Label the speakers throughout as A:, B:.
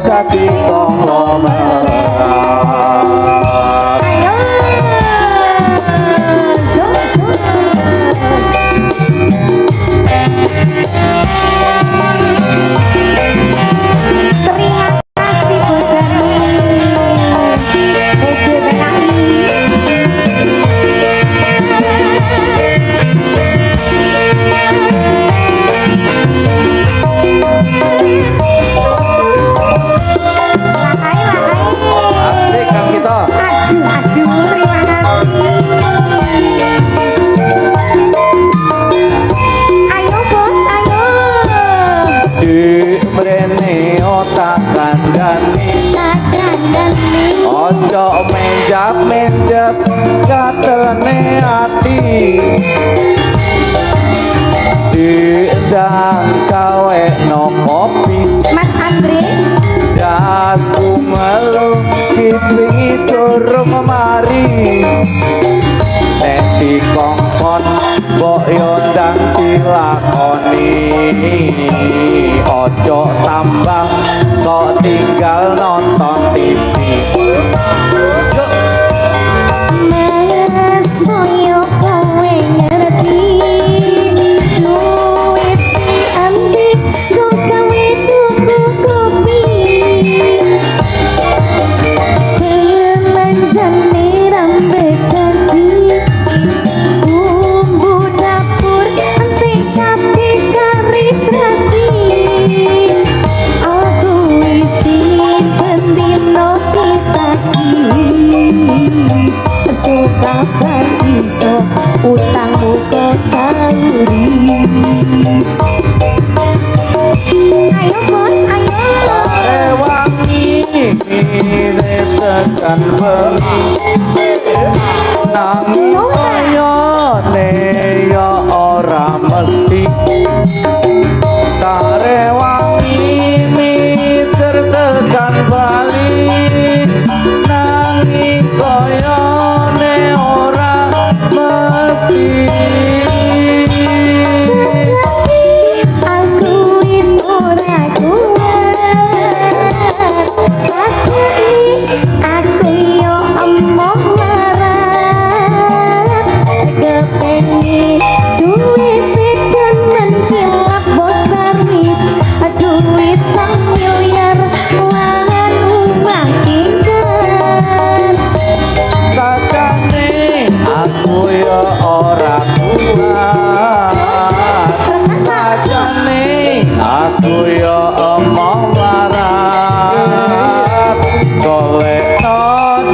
A: dadi konglomerat. Ojo menjap katelene ati Dindang kawe no kopi Mas Andre dasku melu kitwingi turung mari nek dikongkon mbok yo ndang dilakoni ojo tambah kok tinggal nonton TV
B: Mas moyo kowe ngerti duit si Andi go gawe tuku kopi manjane rambe janji bumbu dapur antik kabeh kalibrasi aku isi bendino kita sekapan iso utangmu kok sauri ayo bos ayo
A: wangi mirip tekan bengi nanging koyone ya ora mesti karewangi mitir tekan bali nanging koyone ora mesti
B: aku wis ora kuat sakjane aku yo emoh marah kepengin duwe sedan menghilap bos baris duit sang miliar lahan uang tinggal
A: sakjane aku yo ora kuat sakjane aku yo emoh larat golekno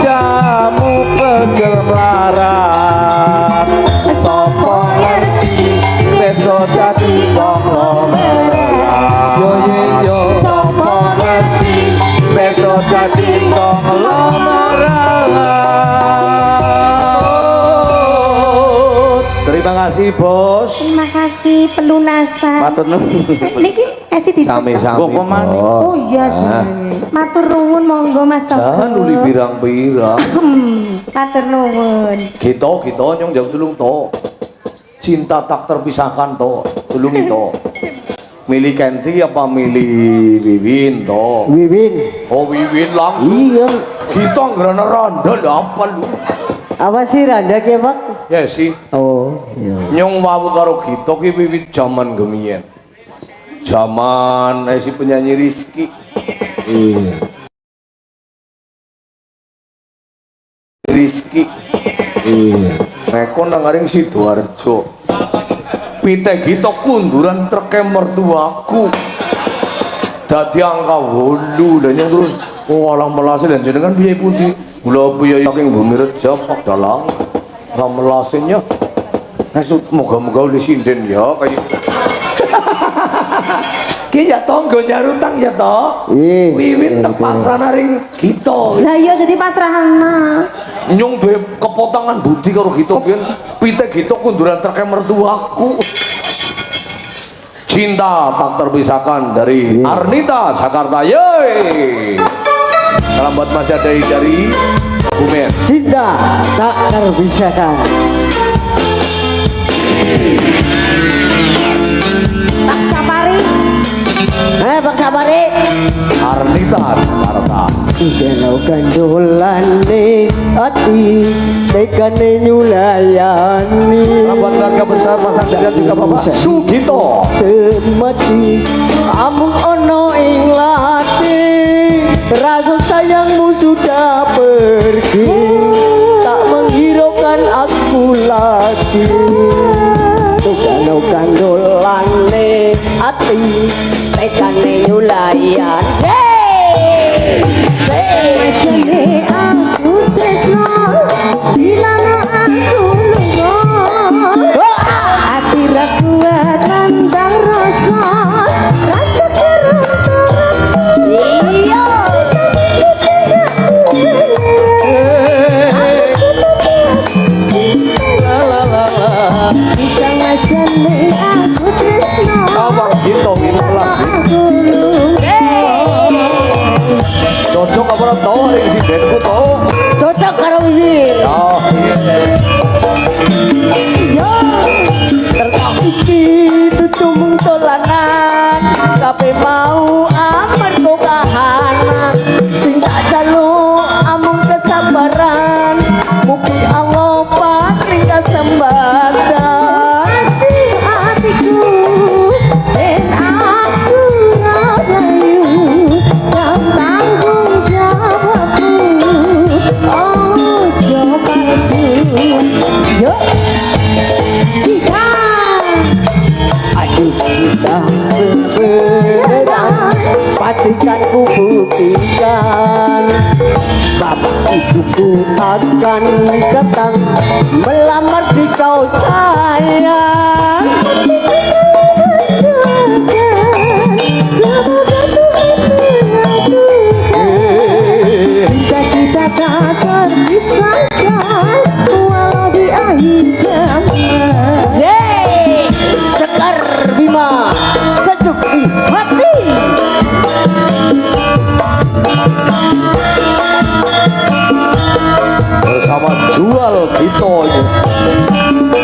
A: jamu pegel larat sapa ngerti besok dadi konglomerat yo yo sapa ngerti besok dadi konglomerat. Terima kasih bos.
B: terima kasih pelunasan
A: Matur nuwun.
B: niki kasih di
A: Sami-sami.
B: oh iya matur nuwun monggo Mas Teguh
A: Jangan nuli pirang-pirang.
B: matur nuwun
A: Kita nyong jauh tulung to. Cinta tak terpisahkan to. Tulungi to. Milih Kenti apa milih Wiwin to?
C: Wiwin.
A: Oh Wiwin langsung.
C: Iya.
A: Kita ngerana randa apa lu?
C: Apa sih randa ke Pak?
A: Ya sih.
C: Oh, iya.
A: Nyong wawu karo kita ki Wiwin zaman gemien. Zaman si penyanyi Rizky.
C: Iya.
A: Rizky.
C: Iya.
A: Rekon nangaring Sidoarjo. Pite kita kunduran treke mertuaku. Dadi angka 8 dan yang terus walah melase dan jenengan piye pundi? Kula piye saking Bumi Reja Pak Dalang. Lah melasenya. Moga-moga oleh sinden ya kayak ki ya tonggo nyarutang ya toh. Wiwin tak pasrah ring kita.
B: lah iya jadi pasrahana
A: Nyung be kepotangan budi karo kita pian pite kita kunduran terke mertuaku. Cinta tak terpisahkan dari Arnita Jakarta. Yeay. Salam buat Mas Jadai dari Bumen.
C: Cinta tak terpisahkan.
B: tak sapari
C: Bang Sabari.
A: Arnita Jakarta.
C: Ijenau kandolane ati tekane nyulayani.
A: Sahabat keluarga besar Pasang dan juga Bapak Sugito.
C: Semati amung ono ing lati, rasa sayangmu sudah pergi, tak menghiraukan aku lagi. Tukano kandolane ati tekane nyulayan.
B: Majane aku tresno dilana aku lunga ati ra kuat nandang rasa rasa kerontoran iya bisa majane aku tresno
A: Abang Gito Mintelas. Cocok apa ora tau hari si Benku tau.
C: Cocok karo Wiwin.
A: Oh,
C: Yo, terkaki tutumung tolanan, tapi mau amar kok kahanan. Sing tak jaluk amung kesabaran, mugi Allah paring kesempatan.
B: hatiku dan aku rayu dan tanggung jawabku oh coba yuk sikap
C: Aduh kita berbeda, pastikan ku buktikan. Bapak ibuku akan datang melamar di kau sayang.
B: jika kita tak terpisahkan walau di akhir zaman
C: Yeay, Sekar Bima sejuk di hati.
A: bersama Jual Gito ini.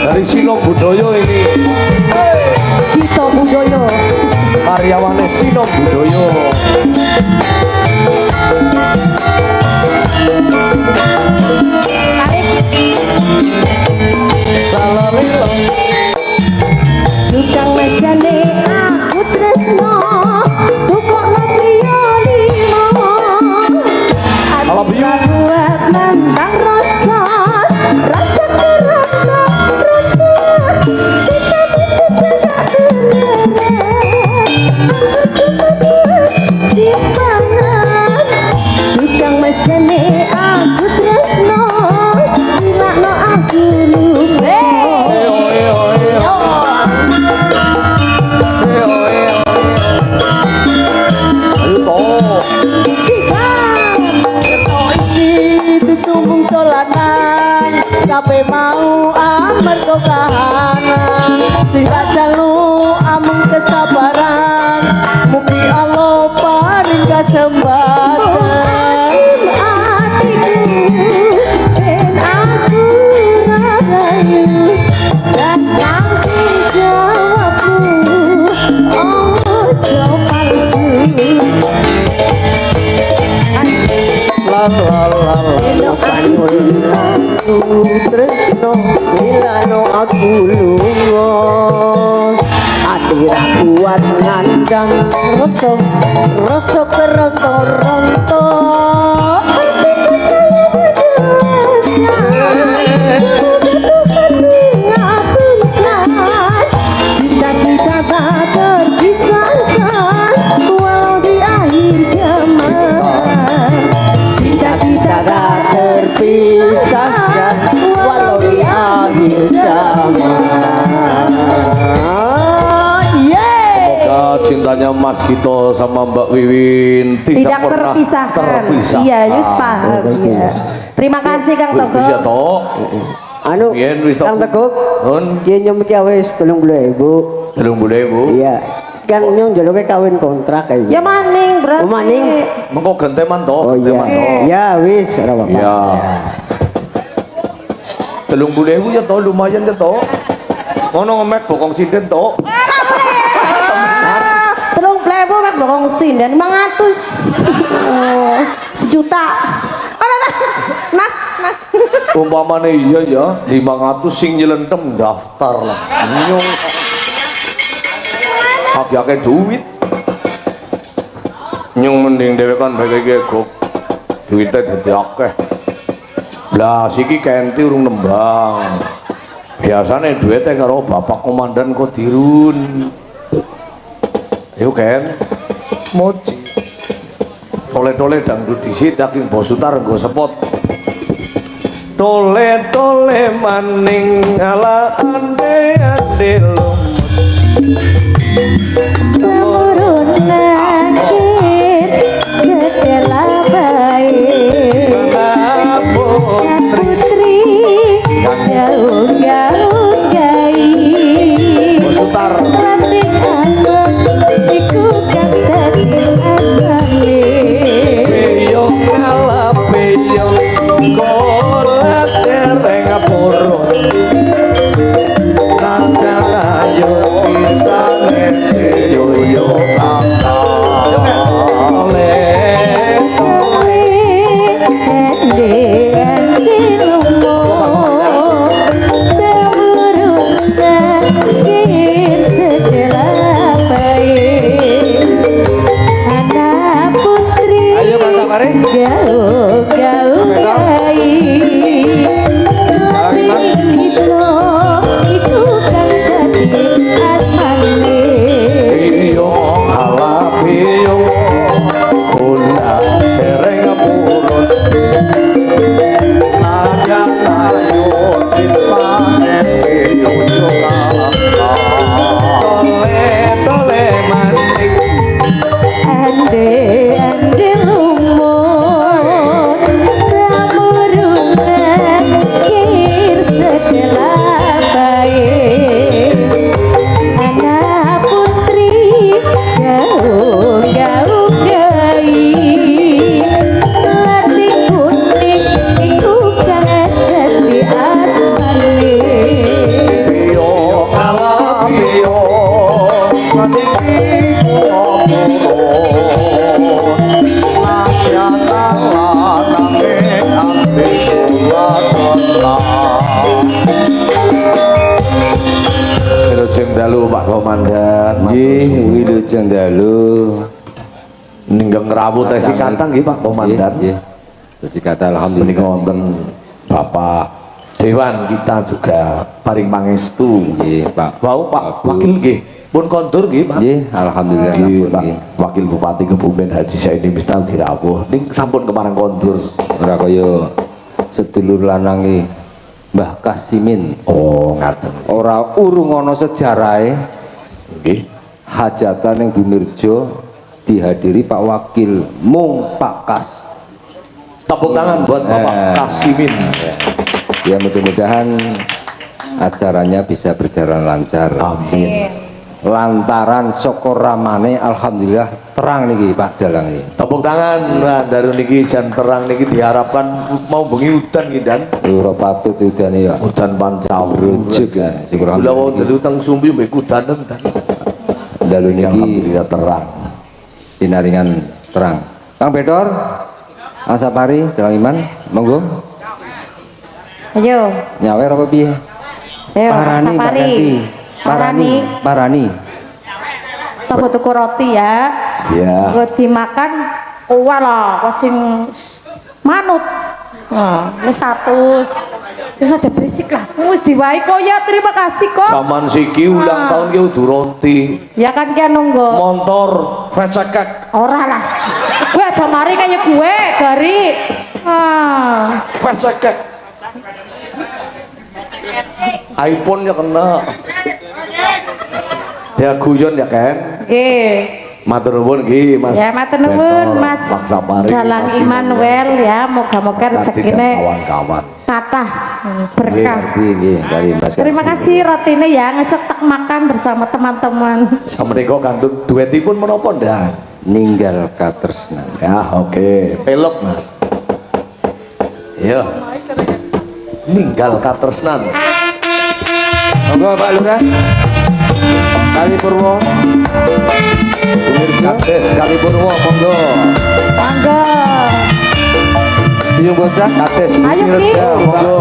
A: Dari Sino Budoyo ini.
B: kita budoyo
A: Karyawannya Sino Budoyo. Salamilo.
B: Tukang majane aku tresno tukokno priya limo
A: Kalau biu.
B: aku buat nandang rasa rasa kerana rasa cinta bisa tidak beneran simpangan tukang majane aku tresno dilakno aku lupa
A: Ayo toh.
C: Itu tumbung tolanan, kape mau amar kau kahanan. Singkat jalu amung kesabaran, mugi Allah paring kesempatan.
B: hatiku dan aku rayu dan tanggung jawabku oh jawab palsu
A: La la la la.
C: Aku tresno milano aku lunga ati ra kuat ngandang rasa rasa keronto-ronto.
B: cinta kita tak terpisahkan walau di akhir zaman cinta kita
C: Tak terpisahkan walau di akhir zaman. Yeay.
A: Semoga cintanya Mas Gito sama Mbak Wiwin
B: tidak
A: pernah
B: terpisahkan. Iya, Yus paham. Iya. Terima kasih Kang Togo.
A: Wis ya toh.
C: Anu,
A: Yen wis
C: Kang
A: tak-
C: Teguk,
A: Nun,
C: kiye nyem iki wis 30.000.
A: 30.000.
C: Iya. Kan nyong jaluke kawin kontrak kayak.
B: Ya maning berarti.
C: Oh, maning.
A: Mengko genteman toh,
C: Oh iya.
A: genteman toh.
C: Ya wis ora apa-apa.
A: Ya. 30.000 ya toh lumayan ya toh. Ngono ngemek bokong sinden toh.
B: Telung plebu mek bokong sinden 500. Oh, 1 juta. Mas, mas.
A: Umpamane iya ya 500 sing nyelentem daftar lah nyung kabyake duit nyung mending dhewe kan bae kok duite dadi akeh lah siki kenti urung nembang biasane duite karo bapak komandan Kodirun yuk Ken moji tole-tole dangdut disit daging bosutar nggo sepot tole-tole maning ala ande lumut
B: Turun langit setelah baik putri gaung-gaung gaib
A: bosutar
B: Ranting abang iku kang dadi asale
A: peyong ala peyong kolat dereng purun najan ayo pisane seyoyo akale
D: Ayo Mas Sapari.
B: Gaung-gaung gaib itu kang dadi asmane
A: peyong ala peyong kolat dereng purun najan ayo pisane seyoyo tole maning
B: ande lumut ramurungan kir setelah baik anak putri gaung-gaung gaib latih kuning iku kang dadi asmane
A: peyong ala peyong saniki Wilujeng dalu Pak Komandan.
D: Nggih, wilujeng dalu.
A: Ninggeng rawuh tesi kantang nggih Pak Komandan.
D: Nggih. Terus kata
A: Menika
D: alhamdulillah.
A: wonten Bapak Dewan kita juga paring pangestu.
D: Nggih, Pak.
A: Wau Pak Wakil nggih. Pun kondur nggih Pak.
D: Nggih, alhamdulillah
A: Nggih,
D: sampun
A: Pak
D: nggih.
A: Wakil Bupati Kebumen Haji Saini Mistal dirawuh. Ning sampun kemarang kondur.
D: Ora kaya sedulur lanange Mbah Kasimin.
A: Oh, ngaten.
D: Ora urung ana sejarahe
A: Nggih.
D: hajatan yang Bumirjo dihadiri Pak Wakil mung Pak Kas.
A: Tepuk tangan buat Bapak Kasimin.
D: Ya mudah-mudahan acaranya bisa berjalan lancar.
A: Amin.
D: Lantaran syukur ramane alhamdulillah terang niki Pak dalang ini.
A: Tepuk tangan. Nah, dari niki jan terang niki diharapkan mau bengi udan nggih Dan.
D: Ora patut udane ya.
A: Udan pancawur.
D: Rejek ya. Syukur
A: Kula wau
D: alhamdulillah.
A: dalu teng sumbi mbek kudanen Dan.
D: Dalu niki
A: Alhamdulillah terang.
D: sinaringan terang. Kang Bedor, Asapari, dalang iman, monggo.
B: ayo
D: Nyawer apa piye?
B: ayo
D: Parani Pak
B: Sapari.
D: Ganti. Parani.
B: Coba tuku roti ya.
A: Ya.
B: Gue dimakan, wala, sing manut. Nah, ini status. Terus aja berisik lah. Wis diwai kok ya, terima kasih kok.
A: Zaman siki ulang tahun ki udu roti.
B: Ya kan kia nunggu.
A: Motor fecekek.
B: Ora lah. Gue aja mari kayak gue dari.
A: Fecekek. iPhone ya kena. Ya guyon ya kan. Matur nuwun nggih Mas.
B: Ya matur nuwun Mas
A: Pak Sapari.
B: Dalang
A: Mas
B: Immanuel ya, moga-moga
A: Tati dan
B: rezekine
A: kawan-kawan.
B: kathah berkah.
D: Nggih, dari Mas.
B: Terima kasih rotine ya, ngesek tak makan bersama teman-teman.
A: Sameneika kantun duetipun menapa ndak?
D: Ninggal katresnan.
A: Ya oke. Pelok Mas. Ya. Ninggal katresnan.
D: Monggo Pak Lurah. Kali Purwo. Mirjo.
A: Kades sekalipun wong monggo.
B: Mangga.
D: Siung bocah.
A: Kades
B: Ayo Ki.
A: Mirja monggo.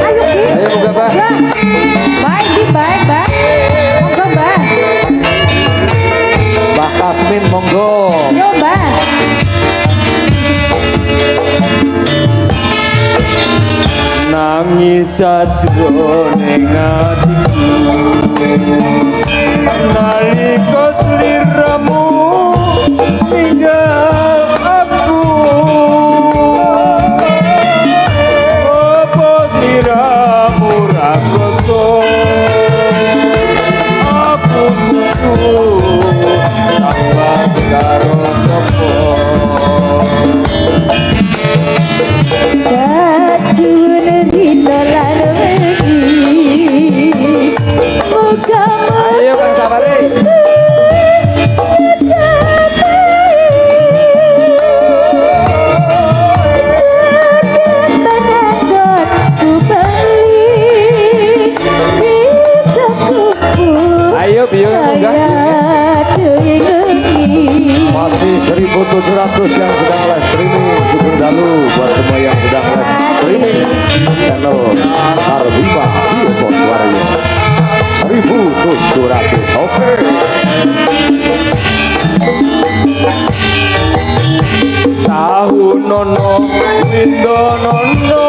B: Ayo Ki.
D: Ayo buka, Pak.
B: Ya. Baik Ki, baik, Mbak. Monggo, Mbak.
A: Mbak Kasmin monggo.
B: Yo, Mbak.
D: Nangis sadroning atiku nalika sliramu tinggal aku apa sliramu rakoso aku kudu tambah karo sapa ayo Kang Sabari. Ayo biyo
A: Masih 1700 yang sedang live streaming. Sugeng dalu buat semua yang sedang live streaming channel Karbima Bioton Waryo 1700. Oke.
D: tahu nono windo nono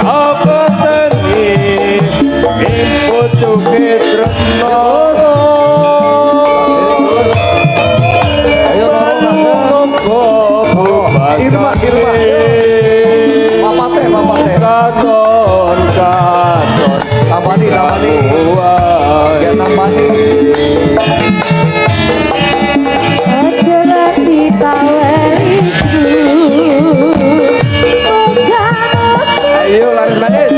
D: apa tani info cuke tresno
A: Ayo Irma, Irma. Papate, papate.
D: katon katon
A: Tambani, tambani. Ya tambani.
D: ayo laris manis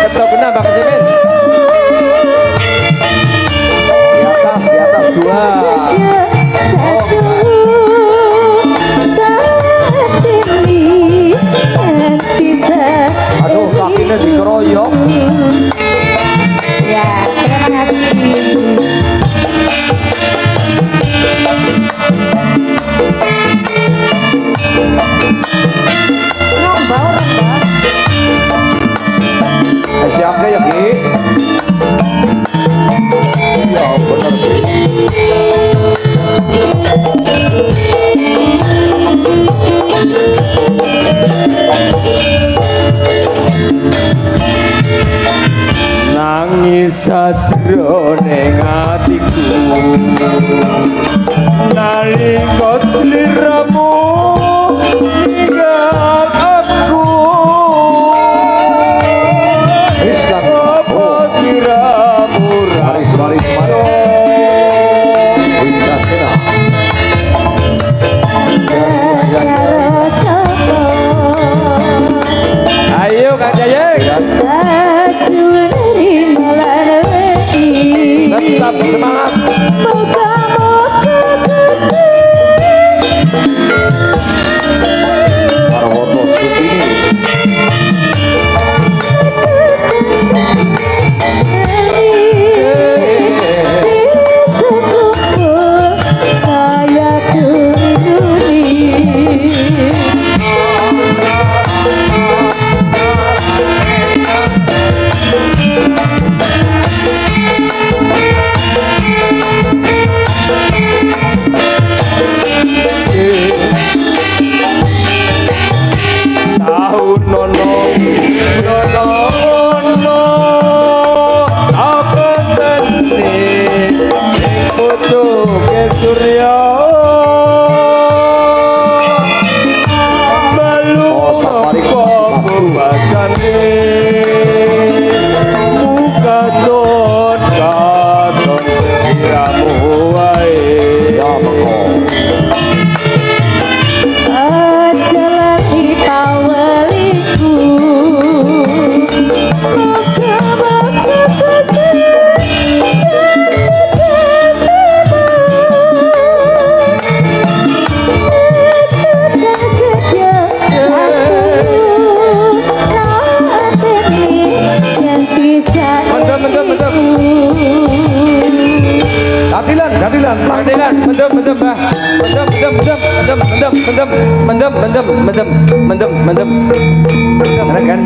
D: ketok benar Pak Kasimin
A: Di atas dua. Aduh, kakinya dikeroyok.
B: Ya, terima kasih. Nyoba orang, Mbak.
A: Siapa ya, Ki? Ya, bener, Ki.
D: nangis sadroning atiku nalika sliramu ninggal aku
A: Rizkan.
D: apa sliramu
A: Maris, maris, maris. Wincasena.
D: ayo Kang Jayeng tetap semangat
A: Marwoto Supini.
D: tahu nono nono nono apa tani foto ke surya malu kok basane muka ton katon siramu wae
A: Ya, monggo.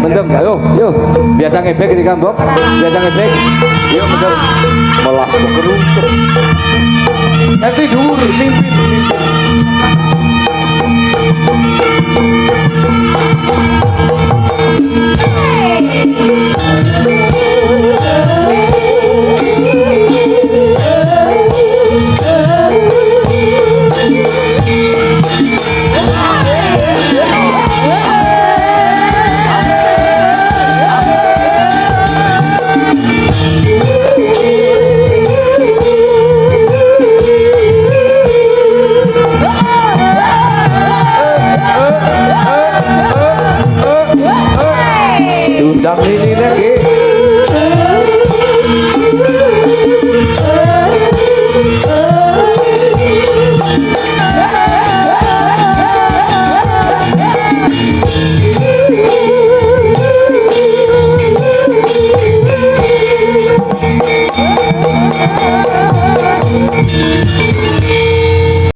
D: mendem, ayo, yuk, biasa ngebek di kambok, biasa ngebek, yuk mendem,
A: melas kerutuk. Nanti dulu pimpin.